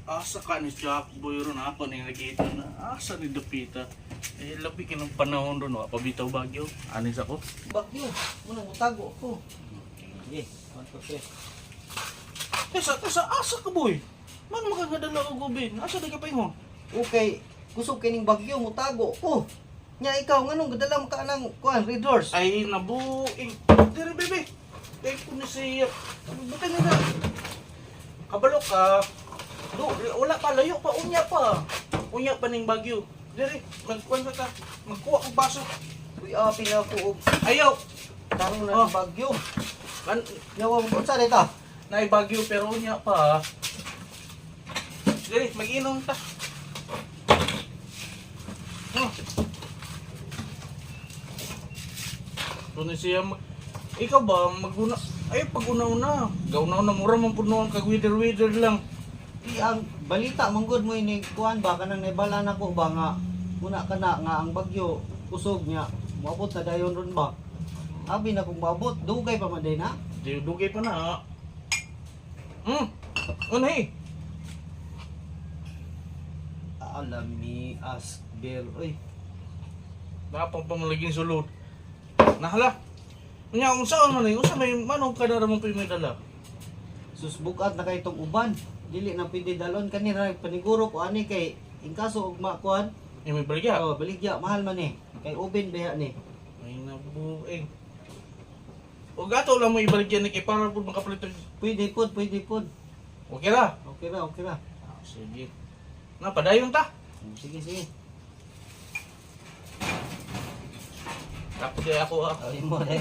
asa ka ni Jack Boy ron ako ni nakita na asa ni Dapita. Eh labi kinang panahon ron wa pabitaw bagyo. Anis ako. Bagyo, muna mutago ko. Sige, 1, 2, 3. Tesa asa ka boy? Man makagadala og gubin. Asa di ka paingon? Okay, kusog kining bagyo mutago ko. Nya ikaw nganong gadala mo ka nang kuan red horse? Ay nabuing. Dire bebe. Kay ko ni siya. Butang na. Kabalo ka. Do, wala pa layo pa unya pa. Unya pa ning bagyo. Dire, magkuan ka. Magkuha og baso. Uy, api na ko. Ayaw. Tarong na Oh. ng bagyo. Man, Yawa mo sa dito. naay bagyo pero unya pa. Dire, mag-inom ta. Oh. Doon siya ikaw ba maguna ay pag-una-una. Gauna-una mura man pud noon kag wither lang. Ang balita manggod mo ini kuan ba kanang naibala na ko ba nga muna ka na nga ang bagyo kusog niya moabot na dayon ron ba? Abi na kung moabot dugay pa man din ha. Di dugay pa na. Unay. Alami asbel oy. Napang pamalaging sulod. Nahala. Unya unsaon man usa may manong kadara mo may dala. Susbukat na kay tong uban. Dili na pwede dalon kanina paniguro ko ani kay in kaso og makuan. May baligya. Oh, baligya mahal man ni. Kay uben beha ni. Ay nabuing. O gato lang mo ibaligyan ni kay para pud makapalit. Pwede pod, pwede pod. Okay ra. Okay ra, okay ra. Sige. Na padayon ta. Sige, sige. Tapos ako ah. Ay mo rin.